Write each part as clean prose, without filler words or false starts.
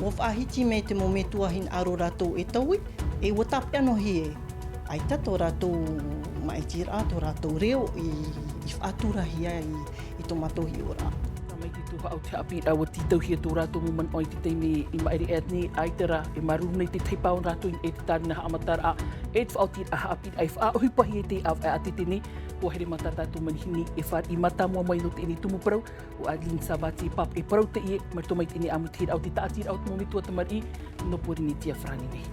Wof ahiti me te mo me tuahin aro rātou e taui, e watape ano hi e. Ai tato rātou maitira a tō rātou reo i whātura hia i tō matohi o rā. Mai te tuha au te api rau ti tauhia tō rātou muman oi te teime i maere e atni aitara e maruru nei te teipao rātou e te tārina haamatara a e te whaoti a haapi ai whaahupahi e te au e ate tene o here mata tātou manihini e whar i mata mua mai no te eni tumu parau o Adeline Savati pap e parau te ie marto mai te eni amu te au te taatira au te momitua tamari no pori ni tia whrani nei.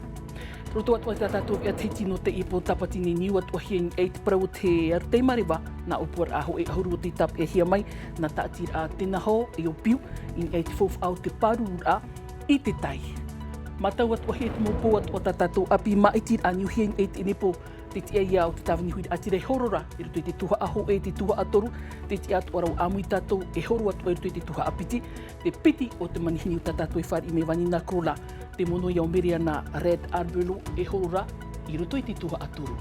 Roto atua te tātou e teiti no te ipo tapati ni niu atua hia e te parau te arte mariwa na upuar aho e ahuru o te tap e hia mai na taatira a tena ho e o piu in e te fofu au te parura i te tai. Matau atua hia te mopo atua tātou api maitir a niu hia e te enipo te tia ia o te tawini hui atire horora e ruto i te tuha aho e te tuha atoru te tia atua rau amui tātou e horu atua e ruto i te tuha apiti te piti o te manihini o tātou e whari i me wani nā krola te mono i au meria na Red Arbelo e horora i ruto i te tuha atoru.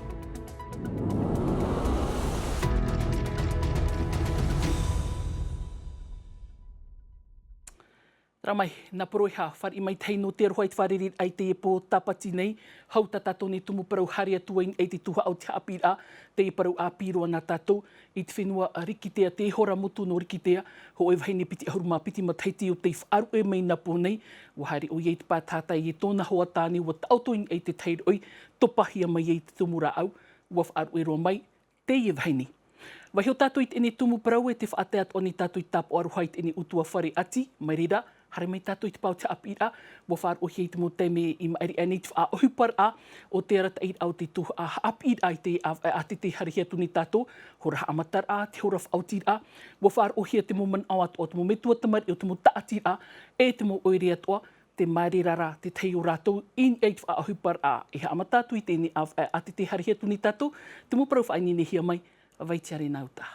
Ramai, nā poroi ha, whari mai tei no te rohai te whariri ai te epo tapati nei, hau ta tātou ne tumu parau haria tuain e te tuha au te apira, te e parau apiroa nā tātou, i te whenua rikitea, te hora motu no rikitea, ho e wahine piti ahuruma piti ma teiti o te wharu e mei nā pōnei, wahari o iei te pātātai e tōna hoa tāne wa tautoin e te teiroi, topahia mai e te tumura au, wa wharu e roa mai, te e wahine. Wahi o tātou i te ene tumu parau e te whaateat o ni tātou i tāpo aruhai te ene utua whare ati, mai rira, hare mai tātou i te pau te apira, wa wharu o hei te mo teime i maeri ane te wha ohupar a, o te rata i au te tuha a apira i te a te harihia tuni tātou, hora amatar a, te hora whautir a, wa wharu o hei te mo man awat o te mo metua tamari, o te mo taatir a, e te mo oere atoa, te maere rara, te tei o rātou, in e te wha ohupar a, e ha amatatu i tēne a te harihia tuni tātou, te mo parau whaini ne hia mai, vai tiare nauta.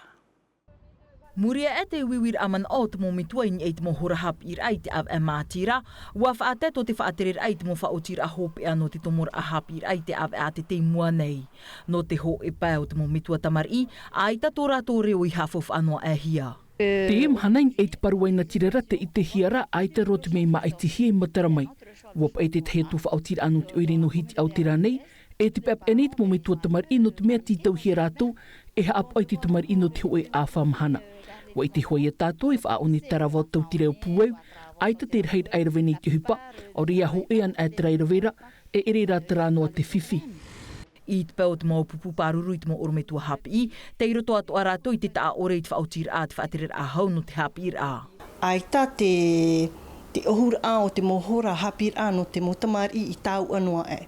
Muria e te wiwir aman o te mo mitua in e te mo horahap ir ai te av e mātira, wa whaateto te whaaterer ai te mo whaotir a hope ano te tomor a hap ir ai te av e a te te mua nei. No te ho e pai o te mo mitua tamari, ai ta tō rātou reo i hafof anoa e hia. Te em hanain e te paruaina tirara te i te hiara ai te rotu mei ma e te hie matara mai. Wap e te te tu whaotir anu te oire no hiti au tira nei, e te pep eni te mo mitua tamari no te mea ti tau hia rātou, e ha ap ai te tamari no te hoe a whamhana. Wa i te hoi e tātou e whaoni tarawau tau tireo pueu, ai te te reid airawene i te hupa, o ria ho e an e te reirawera, e ere rā te rānoa te whiwhi. I te pēo te mau pupu pāruru i te mo orometua hapi, te iroto atu a rātou i te taa ore i te whaotir a te whaatirer a hau no te hapir a. Ai tā te ohura a o te mohora hapir a no te motamari i tau anua e.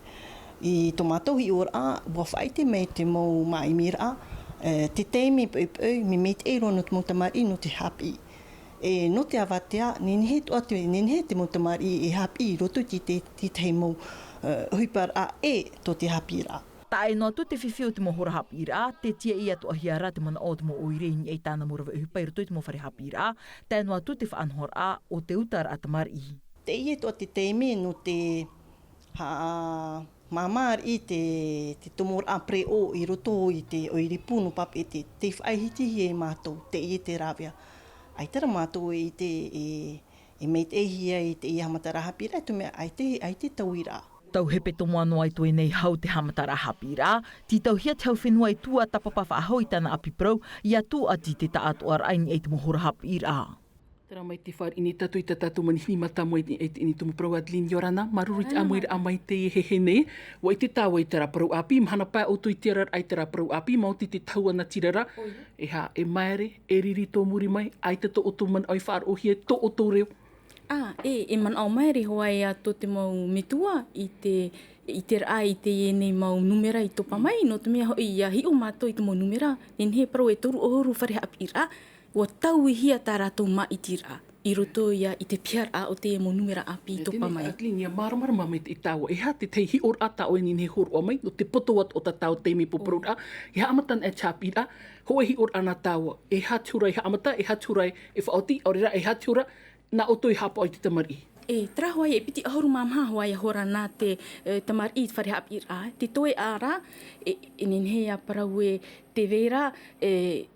I tō matohi ora a, wa whaite me te mo maimira a, te teime mi me te eiro no te motamari no te hapi. E no te awatea, ninhe te motamari e hapi roto ti te mo huipar a e to te hapi ra. Ta e noa tu te whiwhi o te mo hora hapi ra, te tia i atu ahiara te mana o te mo oireini e tāna morawa e hupai roto i te mo whare hapi ra, ta e noa tu te whaanhor a o te utara a tamari. Te i to te teime no te mamar i te tomor a pre o i roto i te oiri punu pap e te whaihiti e mātou, te i te rawia. Ai tera mātou i te meit e hia i te i hamatara hapira, tu mea ai te tauira. Tau hepe tomo anō ai toi nei hau te hamatara hapira, ti tau hia te hau whenua i tua tapapawha ahau i tana api prau, i atu ati te taatu araini e te mohora hapira. Tera mai te whare ini tatu i te tatu manihini mata mo e te ini tumu parau Adeline Yorana, maruru i te amoira amai te hehe ne, wa i te tāua i te rā parau api, mahana pai o tui tiarar ai te rā parau api, mauti te tauana tirara, e ha e maere, e riri tō muri mai, ai te to o tō man ai whaar o hie, to o tō reo. E man au maere hoai ato te mau mitua i te rā i te nei mau numera i topa mai, no te mea hoi hi o mātou i te mau numera, nen he parau e toru ohoru whare api rā, wa tau i hia tā rātou ma i tira, i roto ia i te piar a o te mo numera api i topa mai. Adeline, ia maramarama me te tāua, e ha te tei hi or ata o e nini horo o mai, no te poto at o ta tau teimi poporura, e ha amatan e chapira, ho e hi or ana tāua, e ha turai ha amata, e ha turai e whaoti, aurera e ha tura, na oto i hapa o te tamari. Tra hoai e piti ahoru mamha hoai a hora nā te tamari i te whare hapi rā, te toe ārā, e nenhea parau e te vera,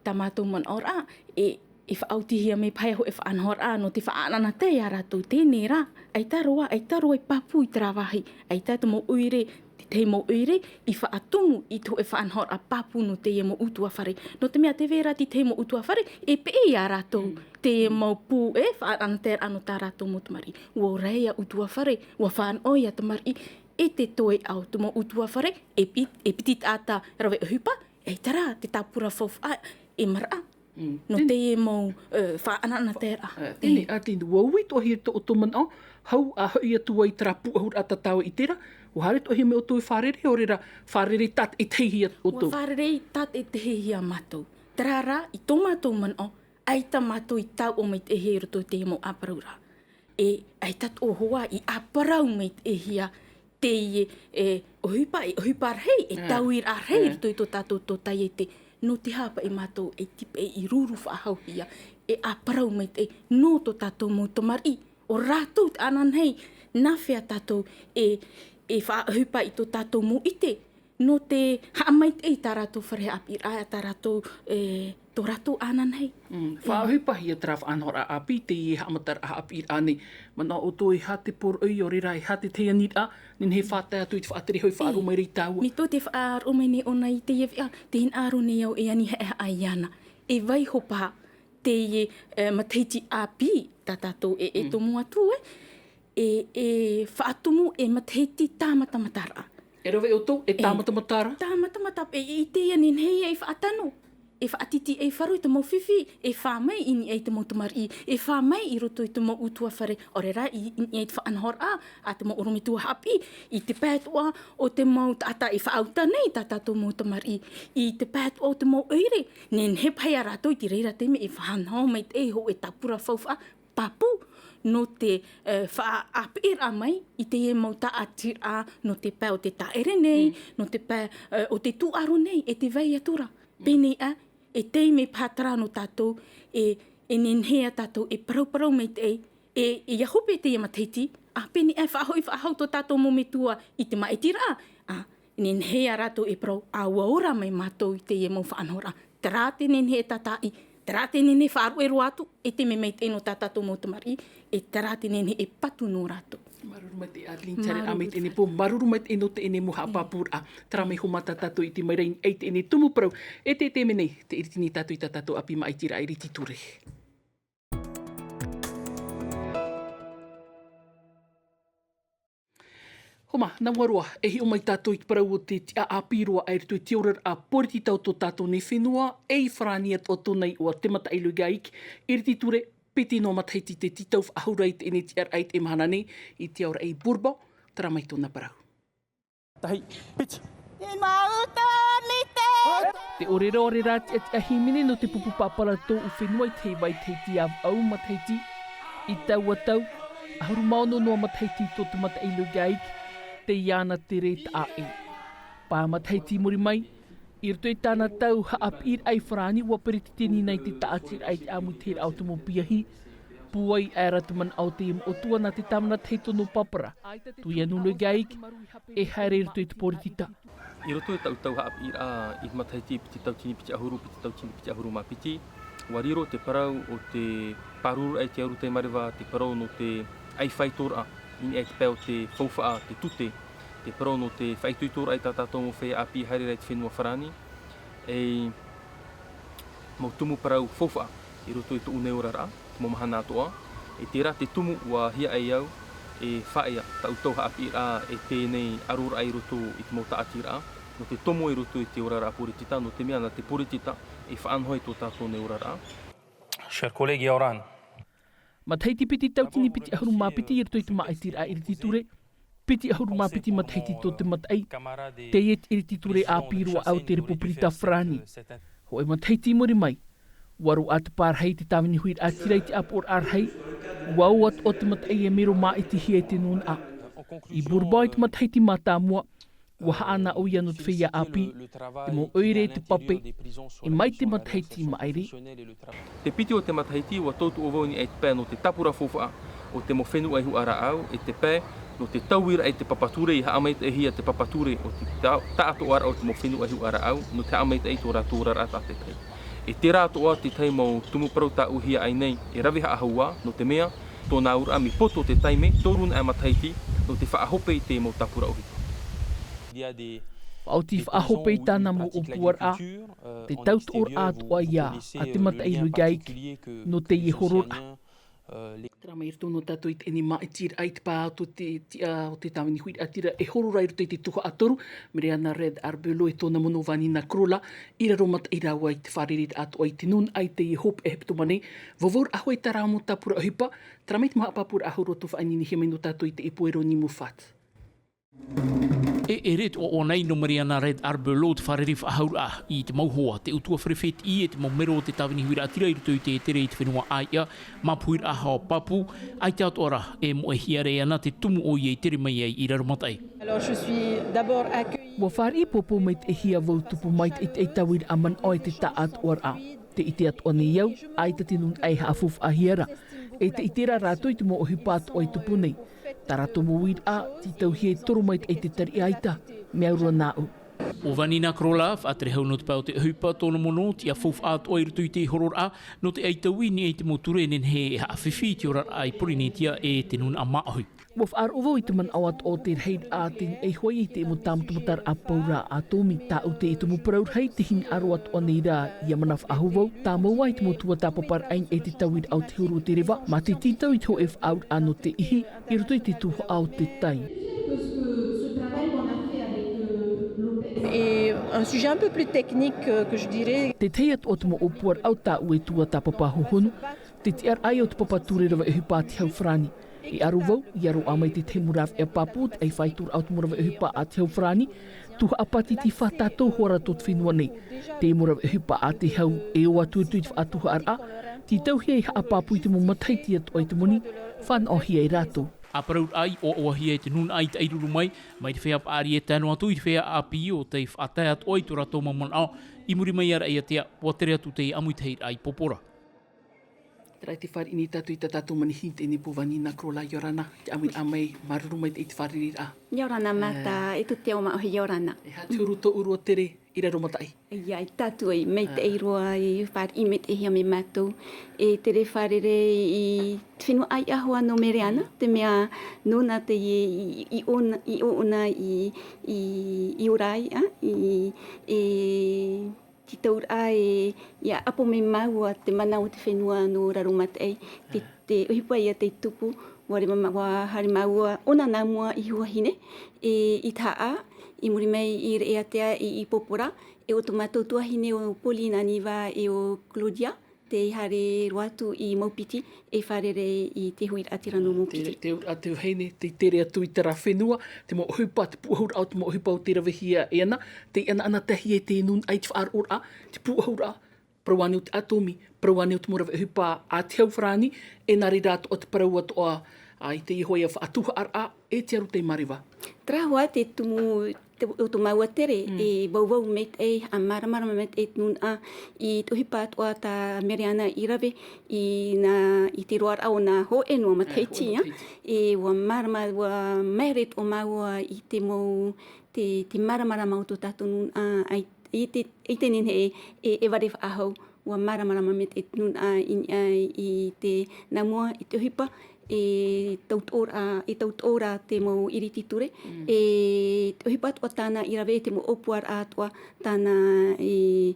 ta mātou man ora, e i whautihia me pai ho e whaanhora no te whaanana te a rātou tēnei rā. Ai taroa i papu i trawahi. Ai tātou mo uire, te mo uire, i whaatumu i to e whaanhora papu no te mo utua whare. No te mea te vera ti te mo utua whare, e pe e a rātou te mo pū e whaanana te ano tā rātou mo tamari. Ua reia utua whare, ua whaan oia tamari, e te toe au te mo utua whare, e piti tāta rawe hupa, e tara te tāpura whawha, e mara. No te e mo whaanana te ra. Tēnei a tēnei wauwi tō hi tō oto mana o, hau a hui atua i tera puahur a tatau i tera, o hare tō hi me o tō i wharere, o rera wharere tat e tehi a oto. Ua wharere tat e tehi a matou. Tera rā, i tō matou mana o, ai ta matou i tau o mei te ehi roto te mo aparau rā. E ai tat o hoa i aparau mei te ehi a te o hupa rei, e tau i rā rei roto i tō tātou tō tai e te no te hapa e matou e tipe i ruru whaahauhia e aparau mei te no to tātou mo tomari. O rātou te anan hei, nā whea tātou e whaahupa i tō tātou mo ite. No te haamai te i tā rātou whare api rāia tā rātou tō rātou anan hei. Whaahupa hi a tera whaanhora api, te i haamatara api rāne. Mana o tō i hate por oi o rera i hate te anira, nin he whātai atu i te whaatere hoi whaarumai rei tāua. Mi tō te whaarumai ne ona i te iewea, te hin aro ne au e ani hea ai ana. E vai hopa te mateiti api, tā tātou e tomu atu e whaatumu e mateiti tāmatamatara. E rawe o tō, e tāmatamatara? Tāmatamatara, e te nin hei e whaatano. E whaatiti e wharu i te mau whiwhi, e whamai ini e te mau tamari, e whamai i roto i te mau utua whare, o re rā i e te whaanhora a te mau oromitua hapi, i te pētua o te mau tata e whaauta nei tā tātou mau tamari, i te pētua o te mau eire, nen he pai a rātou i te reira te me e whanhau mai te eho e tapura whauwha, papu, no te whaapira mai, i te e mau ta atira, no te pē o te taere nei, no te pē o te tuaro nei, e te vei atura, pēnei e tei me pātara no tātou, e nenhea tātou, e parau mei te e iahope te mateiti, a pēni e whahau tō tātou mo me tua i te maetira, nenhea rātou e parau awaora mai mātou i te e mau whaanhora. Tera te nenhea tātai, tera te nenhea whaaru e roatu, e te me mei te no tātou mo tamari, e tera te nenhea e patu no rātou. Maruru mai te atlin tare a mei te ene po, maruru mai te eno te ene muha papura, tera mei homata tātou i te mairein ei te ene tumu parau, e te menei, te iritini tātou i tā tātou api mai tira i riti ture. Homa, nā warua, e hi o mai tātou i te parau o te tia āpirua ai ritu i te orar a poriti tau tō tātou ne whenua, e i wharania o tōnei o te mata ilu gaik, i riti ture, piti no mataiti te titau whahurei te ene te arai te mahana nei, i te aura ei burbo, tara mai tōna parau. Tahi, pitch! Te mauta ni te! Te orera te ahimine no te pupu papara tō u whenua i te vai te ti av au mataiti, i tau atau, ahuru maono noa mataiti tō te mata ilu gaik, te iana te re ta ae. Pā mataiti muri mai, i roto i tāna tau haapir ai wharani ua periti tēni nei te taatir ai te amu te au te mo piahi, puai ai ratu man au te o tua na te tamana te tono papara. Tui anu le gaik, e haere i roto i te poritita. I roto i tau haapir i mataiti piti tau tini piti ahuru, piti tau tini piti ahuru mā piti. Wariro te parau o te paruru ai te auru te mariwa, te parau no te ai whaitora, ini ai te pēo te whauwha te tute, te parau no te whaituitora ai tātātou mo whea api haere rei te whenua wharani. E mau tumu parau whauwha, i roto i tō uneora rā, te mo mahana atoa. E tērā te tumu ua hia ai au, e whaea tau tau haapi rā e pēnei arura ai roto i te mau taati rā. No te tomo i roto i te ora rā poritita, no te mea na te poritita e whaanhoi tō tātou ne ora rā. Cher collègue Yoran. Mataiti piti tautini piti ahuru mapiti i roto i te maaiti rā iriti ture. Piti ahuru mapiti mataiti tō te matai. Te iet iriti ture āpirua au te Republita Frani. Ho e mataiti mori mai. Waru atu pārhei te tāwini hui ātirei te apor ārhei. Wau at o te matai e mero maaiti hi e te non a. I burbai te mataiti mātāmua. Waha ana o iano te whia api, te mo oire te pape, e mai te mataiti maairi. Te piti o te mataiti ua tautu o vauni ai te pē no te tapura fōwha o te mo whenu ai hu ara au, e te pē no te tauira ai te papature i haamait e hia te papature o te taato ara o te mo whenu ai hu ara au, no te haamait ai tō rātou rara te kai. E te rā toa te tai mau tumu parau tā uhia ai nei e rawe haahaua no te mea, tōna ura mi poto te taime, tōruna e mataiti no te whaahope i te mau tapura ohi. Auti whaahope i tāna mo upuar a, te taut or ātua ia, a te mata i lugaik, no te i horor a. Tera mai rito tātou i te eni mai tira ai te pā o te tāwini hui atira e hororai rito i te tuha atoru, mere ana Red Arbelo e tōna mono vanina krola, ira romata i rawa i te wharerit ato ai te nun ai te i hop e hepto mane, vavor ahoi ta rā mo tāpura hipa, tera mai te maha pāpura ahoro tu whaanini he mai no tātou i te epoero ni mo what. E ret o nei no Mariana Red Arbelo te whareri whahaura i te mauhoa, te utua wherewhet i e te maumero o te tawini huira atira i rutu i te tere i te whenua aia, mapuir a hao papu, ai te atora e mo e hiare ana te tumu o i e tere mai ai i rarumatai. Wa whari popo mai te hia vau tupu mai te i tawir aman oi te taat or a. Te ite atu ane iau, ai te tinun ai haafuf a hiera. E te itera rātou i te mo ohi pātu oi tupu nei. Tarato mo wīr a, ti tau hie toru mai te tari aita, me aurua nāu. O vanina krola, whaatere hau no te pao te hupa tōna mono, ti a fof āt oi rutu i te horor a, no te eita wini e te moture nen he e haawhiwhi ti ora ai porinetia e te nun a maahui. Waf ar uvo i te man awat o te reid a te e hoi i te mo tamutumutar a paura a tōmi, tā u te tumu paraur hei te hin aruat o nei rā i amanaf a huvau, tā maua i te mo tua tāpapar ain e te tauid au te huru te rewa, ma te titau i te ho e whaur ano te ihi, i rutu i te tuho au te tai. Et un sujet un peu plus technique que je dirais. Te teiat o te mo opuar au tā ue tua tāpapa hohonu, te te ar ai o te papature rawa e hupa te hau frani. I aru vau, i aru amai te te muraf e paput, ei whaitur au te murawa e hupa a te hau frani, tuha apati ti whatatou hora tot whenua nei. Te murawa e hupa a te hau e o atu tu i te whaatuha ar a, ti tau hia i haapapu i te mo mataiti atu ai te moni, whan o hia i rātou. A paraur ai o oahia e te nun ai te airuru mai te whea paari e tēnu atu i te whea api o te whaatai atu oi tu rato mamon au, i muri mai ara ia tea, watere atu te amui te hei ai popora. Trai te whare ini tatu i te tatu manihi te ni puvani na krola Yorana, te amui amai maruru mai te whare a. Yorana mata, e tu te o maohi Yorana. E ha tūru tō urua tere i raro matai. Ia, i tatu ai, mei te eirua i whare i me te hia me mātou. E tere wharere i te whenua ai ahua no mere ana, te mea nona te i ona i orai, ti taur ai ia apo me maua te mana o te whenua no raro matai, te uhipa ia te tupu, wa hare maua, ona nā mua i huahine, i taa, i muri mai i re atea i popora, e o tomato tuahine o Polina Niva e o Claudia, te hare roatu i Maupiti, e wharere i te hui atira no Maupiti. Te atu heine, te tere atu i te ra whenua, te mo hupa, te puahura au, te mo hupa o te rawihia e ana, te ana tahi e te nun ai te whaar ora, te puahura, prawane o te atomi, prawane o te mora hupa a te hauwhrani, e nare rātu o te parau atoa, ai te ihoia whaatuha ar a, e te aru te mariwa. Trahua te tumu o to maua tere, e bauwau met e, a maramara met e nun a, i tohipa atoa ta Mariana i rawe, i te roar au na ho e noa mataiti, e wa marama, wa meret o maua i te mau, te maramara mau to tato nun a, i te nene e ware ahau, wa maramara met e nun a, i te namua, i te hipa, e tautora te mau irititure, e te hipat o tāna i rawe te mau opuar atua tāna i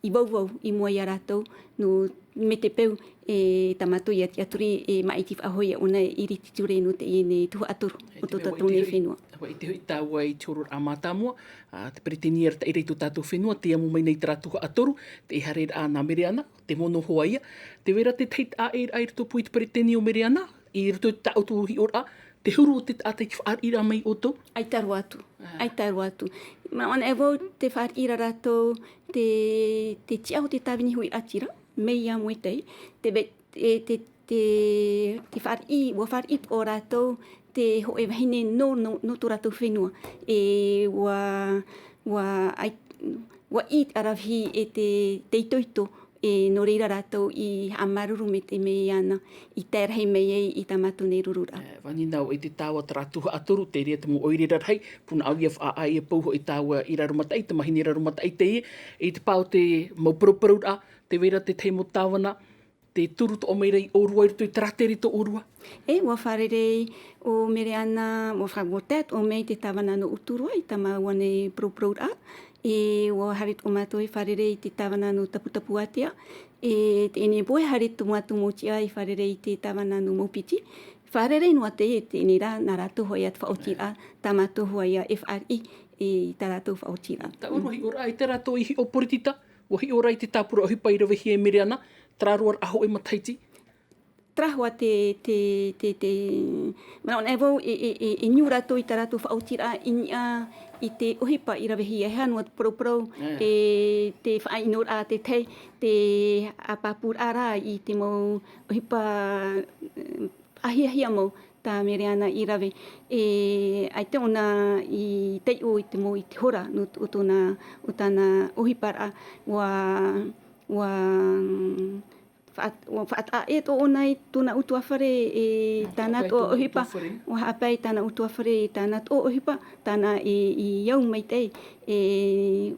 vauvau i mua i aratou, no me te peu e tamato i ati aturi e maitif ahoia ona irititure no te ene tuha atoru o tō tātou ne whenua. I te hui tāua i te horor a mātamua, te pereteniera ta irei tō tātou whenua, te amu mai nei te rātuha atoru, te harer a nā Mereana, te mono hoa ia, te wera te teit a e rito pui te pereteni o Mereana, i rito te tautu hi ora, te huru o te ate ki whaar ira mai o tō? Ai taru atu, ai taru atu. Mana e wau te whaar ira rātou, te tiaho te tāwini hui atira, mei a moetei, te whaar i o rātou, te ho e wahine no tō rātou whenua. E wa i arawhi e te itoito no reira rātou i amaruru me te mei ana, i tērhei mei ei i tamatu nei rurura. Waninau e te tāua taratuha atoru, te rea te mo oirera rei, puna au ia wha e pauho e tāua i rarumatai, te mahini rarumatai te e te pāo te mauparuparu a, te wera te teimo tāwana, te turu to o meirei orua i rutu i tarateri to orua. Ua wharerei o mere ana, o whagotat, o mei te tāwana no uturua i tama wane pruprur a, ua harit o mātou i wharerei te tāwana no taputapu atea, te ene boe harit o mātou motia i wharerei te tāwana no maupiti. Wharerei no ate e te ene rā, nā rātou hoi at whaotira, tā mātou hoi a FRI, tā rātou whaotira. Ta uru hi ora, i te rātou i hi o poritita, o hi ora i te tāpura o hipa i rawe hi e mere ana, traruar aho e mataiti. Trahua mana ona e vau e niu rātou i tā rātou whaotira i te ohipa i rawe hi e hanua te parau te whainor a te tei, te apapur ara i te mau ohipa ahia mau tā mere ana i rawe. Ai te ona i tei o i te mo i te hora no o tāna ohipa ra wa whaata e to ona i tōna utuawhare e tāna o ohipa. Wa hapai tāna utuawhare e tāna o ohipa, tāna i iau mai tei.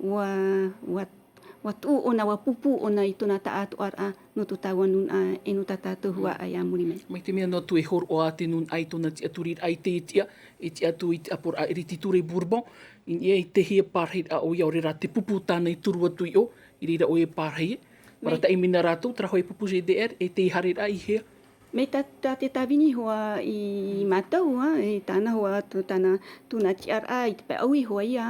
Wa tū ona wa pupu ona i tōna ta atu ara no tō tāwanun a e no tā tātou hua ai a muri mai. Mai te mea no tu e hor o a te nun ai tōna ti aturir ai te itia, e ti atu i te apor a iri titure Bourbon, i te hea pārhei a o iau rera te pupu tāna i turu atu i o, i reira o e pārhei e. Para ta imina rātou, tra hoi pupu GDR, e te harira i hea. Me te tawini hoa i mātou, e tāna hoa tūna tiara i te pe aui hoa ia,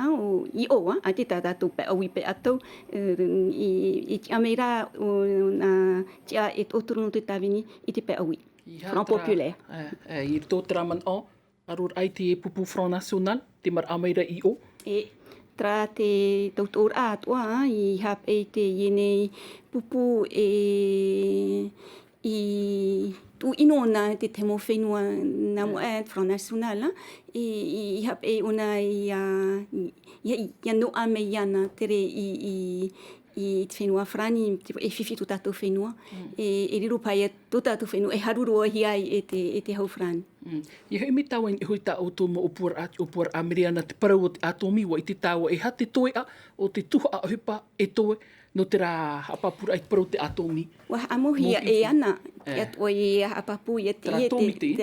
i oa, a te tātou pe aui pe atau, i te ameira o nā tia e tōturu no te tawini i te pe aui. Front Populaire. I tō traman o, arur ai te pupu Front National, te mar ameira i o. Tra te tautor atua i hap e te ienei pupu i tu inona te temo whenua na mo Front National i hap e ona i no ame iana tere i te whenua frani e whiwhi tu tātou whenua e riru pai tu tātou whenua e haruru hi ai e te hau frani. I hei me tāua i hoi tā o tō mo opuar a mere ana te parau o te atomiwa i te tāua e ha te toe a o te tuha a hipa e toe no te rā hapapura i te parau te atomi. Wa amohia e ana, e atua i hapapu i te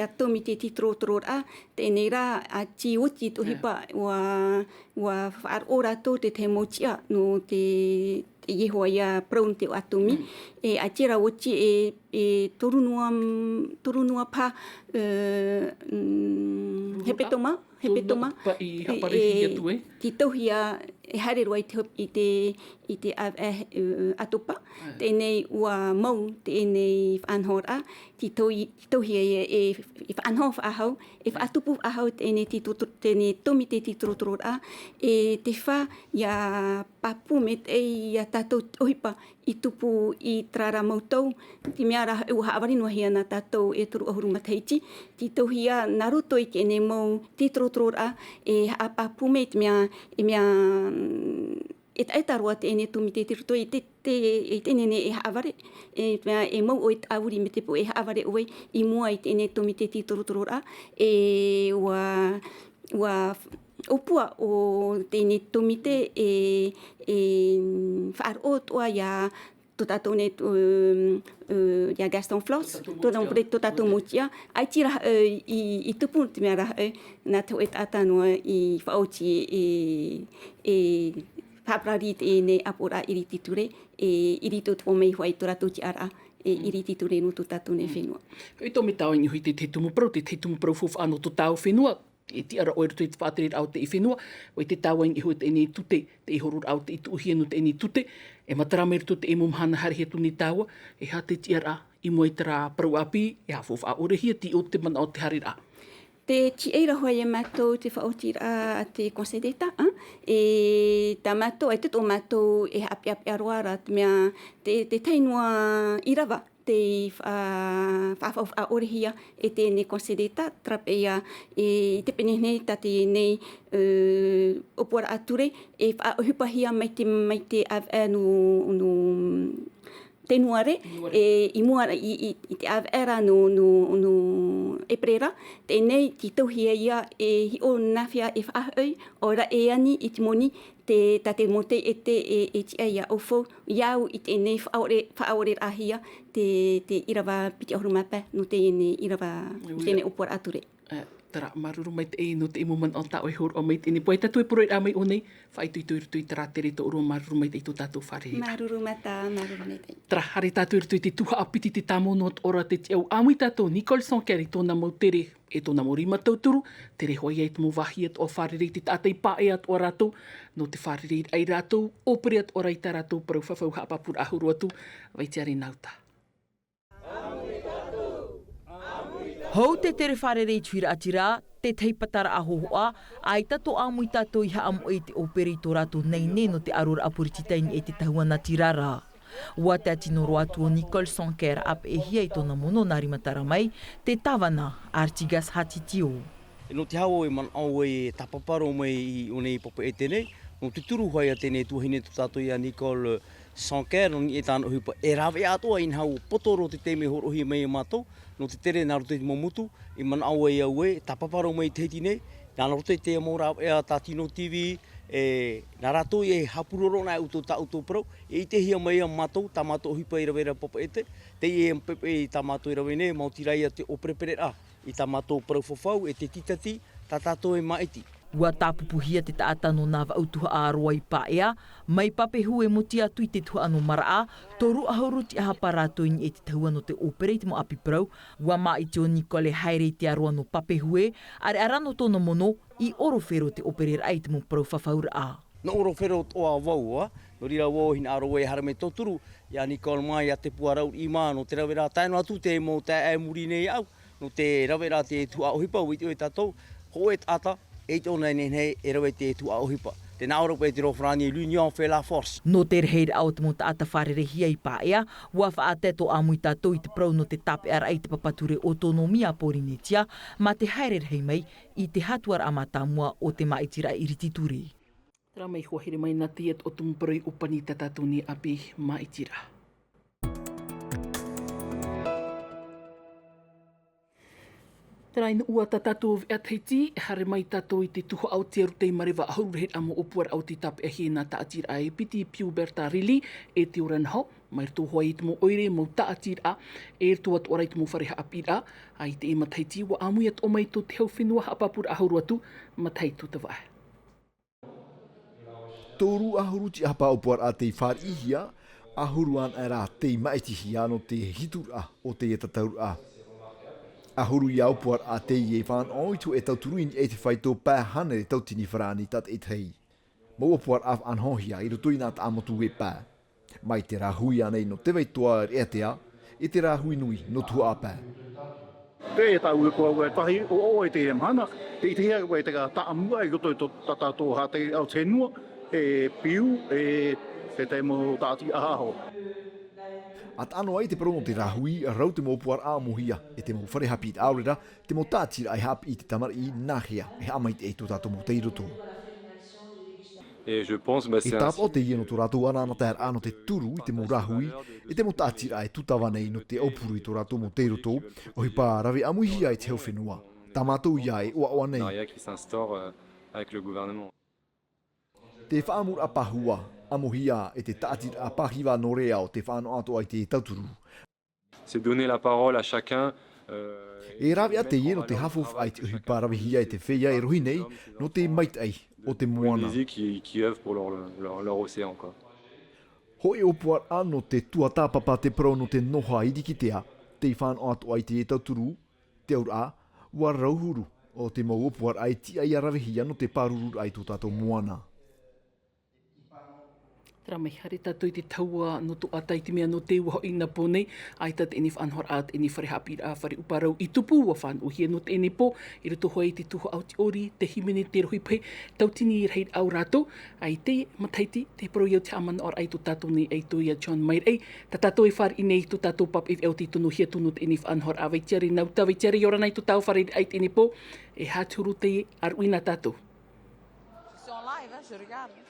atomi te titrotoro a, tēnei rā a ti oti to hipa wa whaar ora tō te te motia no te ihoa ia parau te atomi, e a tira oti e torunua pa hepetoma, i haparehi atu e. Ti tauhia e harerua i te atopa, tēnei ua mau tēnei whaanhora, ti tauhia e whaanhora whaahau, e whaatupu ahau tēnei tomi te titorotoro a, e te wha ia papu me te ia tātou ohipa i tupu i trara mautau, ti mea rā ua haawarinua hia nā tātou e turu ahuru mataiti, ti tauhia nā roto i tēnei mau titorotoro a, e haapapu me te mea e taetarua tēnei tumi te tiroto i tēnei e haaware, e mau o e tāuri me te po e haaware oe i mua i tēnei tumi te titorotoro a, e ua opua o tēnei tumi te e whaaro toa ia tō tātou ne ia Gaston Floss, tō tātou motia, ai tira i tupu te mea raha nā tau e tātanoa i whaoti e Paprari tēnei apora iri titure, iri tō tō mei huai tō rātou ti ara, iri titure no tō tātou ne whenua. I tō me tāu ingi hui te tumu parau fufu ano tō tāu whenua, e ti ara oeru te whātere au te i whenua, o i te tāua ingi hui te ene tute, te i horur au te i tuuhia no te ene tute, e matarameru tō te e mumhana harihe tūni tāua, e ha te ti ara i mua i te rā parau api, e ha fufu a orehia ti o te mana o te harira. Te ti eira hoa e mātou te whaotira a te Conseil d'État, e tā mātou, e tō mātou e api aroara, te mea te tainua i rawa, te whawhau a orehia e tēnei Conseil d'État, trape ia e te penehne ta tēnei opuara ature, e whaohupahia mai te no te nuare i mua i te avera no e prera te nei ki tauhia ia hi o nafia e whaahoi ora e ani i te moni te tate mote e ti aia o fo iau i te nei whaore ahia te irawa piti ahurumapa no te ene irawa tene upora ature. Tara maruru mai te no te imuman o ta o hur o mai tini poe tatu e puroi a mai o nei whai tui tara tere to uro maruru mai te i tu tatu whare. Maruru mata, maruru nei te. Tara hare tatu e te tuha apiti te tamono at ora te au amui tatu Nicholson keri tōna mau tere e tōna mau rima tauturu tere hoi e te mo wahi at o wharerei te tātai pae at o rato no te wharerei ai rato opere at ora i ta rato parau whawhau hapapura ahuru atu vai te are nauta. Hau te tere wharerei tuira atira, te teipatara ahohoa, ai tato amui tato i haamu e te opere i tō rato nei ne no te arora apurititaini e te tahuana tirara. Ua te atinoro atu o Nicholson Care ap e hia i tōna mono nari matara mai, te tawana Artigas Hatitio. No te hao e man au e tapaparo mai i unei popo e tenei, no te turu hoi a tenei tuhine tu tato i a Nicholson Care, no ni e tāna hupa e rawe atoa in hau potoro te teime horohi mai e mātou, no te tere nā roto i te momutu, i man au e au e, tapaparo mai teiti nei, nā roto i te amora e a tā Tiunu TV, nā rato i e hapuroro nā uto tā uto parau, e i te hia mai a mātou, tā mātou hipa i rawera popo e te i e mpepe i tā mātou i rawene, mautirai a te operepere a, i tā mātou parau whawhau, e te titati, tā tātou e maiti. Ua tāpupuhia te taatano nā wautuha a roa i paea, mai papehu e moti atu i te tua ano maraa, toru ahuru ti aha paratoini e te tahua no te operate mo api prau, ua maa i te o Nicole haere te aroa no papehue, are arano tōna mono i orofero te operate ai te mo prau whawhaura a. No orofero toa waua, no rira wau hina aroa e harame toturu, ia Nicole mai a te puarau i maa no te rawera taino atu te mo te e muri nei au, no te rawera te tua ohipa ui te o tatou, ho e tata, e te ona nei e rawe te tu a ohipa. Te nāora pe te rofrani l'Union fait la force. No te reheira au te mo taata wharerehia i paea, ua whaateto amui tātou i te prau no te tape ara i te papature autonomia porinetia, ma te haererhei mai i te hatuara amatamua o te maitira i ritituri. Tera mai huahere mai nā tiet o tumuparoi upani tatatuni api maitira. Tera ina ua tatatou e ateiti, hare mai tatou i te tuho au te arutei marewa ahaurehet amo opuar au te tape ahi nā taatira e piti Piu Berta Rili e te uranho, mai rito hoa i te mo oire mo taatira e rito atu ora i te mo whareha apira, a i te e mataiti wa amui at omai to te hau whenua hapapura ahuru atu, mataitu te wae. Tōru ahuru ti hapa opuar a te whārihia, ahuruan era te maitihia no te hitura o te etataura. Ahuru i aupuar a te i e whaan oitu e tauturuini e te whaito pāhane e tautini wharani tat e tei. Mau apuar af anhohia i rutui nā ta amotu e pā. Mai te rahui anei no te veitoa eatea, e te rahui nui no tua a pā. Te e tau e kua ue tahi o e te e mana, te i te hea ue te ka taamua e goto i tatato ha te au tenua, e piu e te mo tāti ahaho. At ano ai te prono te rahui, rau te mo puar a mohia, e te mo whare hapi i te aurera, te mo tātira ai hapi i te tamar i nāhea, e amait e tō tātou mo te iroto. E tāp o te ieno tō rātou anana tēr ano te turu i te mo rahui, e te mo tātira ai tutawanei no te aupuru i tō rātou mo te iroto, o hi pā rawe amuhia i te hau whenua. Tā mātou ia e oa oa nei. Te whaamur a pahua, amohia e te tātira a pahiwa no rea o te whāno ato ai te tauturu. C'est donner la parole à chacun. E rawe a te ieno te hafof ai te uhi parawihia e te whea e rohi nei no te mait ai o te moana. Qui œuvrent pour leur océan, quoi. Hoi opuar ano te tuatapapa te pro no te noha i dikitea, te whāno ato ai te tauturu, te aura, ua rauhuru o te mau opuar ai ti ai arawihia no te paruru ai tō tātou moana. Tera mai hare tātou i te taua no to atai te mea no te ua hoi na pōnei, ai tat eni whanhor at eni whare hapi a whare uparau i tupu ua whan uhia no te eni pō, i rato hoi te tuho au te ori, te himene te rohi pai, tautini i rhaid au rato, ai te mataiti, te pro iau te amana or ai to tātou nei ai to ia John Mairei, ta tātou i whare i nei to tātou pap i au te tono hia tono te eni whanhor a waitiari nauta, waitiari i ora nei to tau whare ai te eni pō, e hāturu te aruina tātou. C'est en live, hein, je regarde.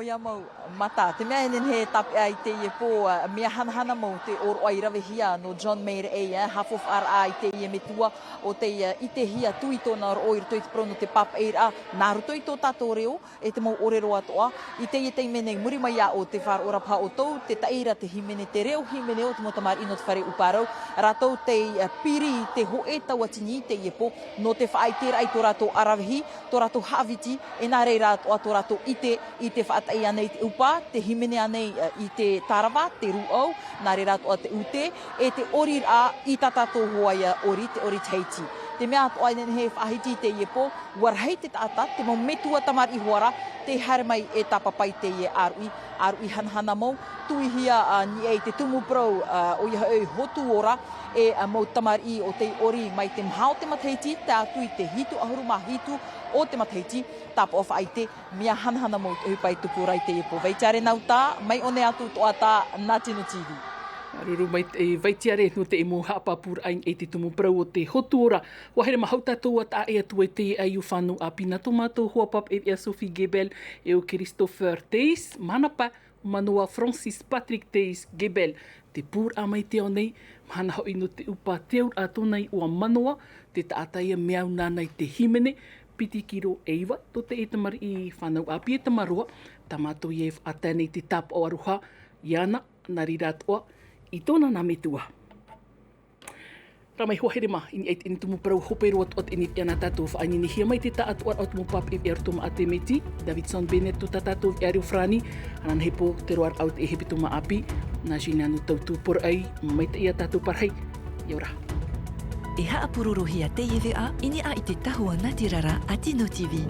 O ia mau mata, te mea enen he tape ai te ie pō, mea hanahana mau te oro ai rawe hia no John Mayer half of RA i te ie metua o te i te hia tui tōna ro oir toi te prono te pap eira, nā ruto i tō tātou reo, e te mau orero atoa, i te ie te mene muri mai a o te whar ora pā o tau, te taira te himene te reo, himene o te motamar ino te whare uparau, ratou te piri te ho e tau atini i te ie pō, no te whaai tera ai tō ratou arawehi, tō ratou haviti, e nā rei rātoa tō ratou i te whaatai anei te upa, te himene anei i te tarawa, te ruau, nā re rātoa te ute, e te ori a i tatato hoaia ori, te ori teiti. Te mea ato ainen he whahiti te ie pō, warhei te tata, te mau metua tamar i hoara, te hare mai e tapapai te ie arui hanhana mau, tui hia ni ei te tumu prau o iha ei hotu ora, e mau tamar i o te ori mai te mhao te mataiti, te atui te hitu ahuru ma hitu o te mataiti, tapa o whaite, mea hanhana mau te hupai tupu rai te ie pō. Veitiare nau tā, mai one atu toa tā, Ngā Tino TV. Aruru mai e vaitiare no te emo haapapur aing e te tumu prau o te hotu ora. Wahere mahau tātou at a e atu e te ai u whanu a pina tomato huapap e Sophie Gebel e o Christopher Teis, manapa manua Francis Patrick Teis Gebel. Te pūr a mai te o nei, mana hoi no te upa teur a tonei ua manoa, te taataia meau nānei te himene, piti kiro eiva, to te etamari i whanau api e tamaroa, tamato i e atane te tap o aruha, iana, nari rātoa, i tōna nā metua. Ramai hoa herema, ini eit ini tumu parau hopero at ini iana tātou whaani ni hia mai te ta atu ar tumu pap e artuma ate meti, Davidson Bennett tu ta tātou e ariu frani, anan hepo te roar out e hepi tuma api, nā sinanu tautu por ai, mai te ia tātou parhei, iora. E haapururu hia te iwi a, ini a i te tahua Ngāti Rara a Tino TV.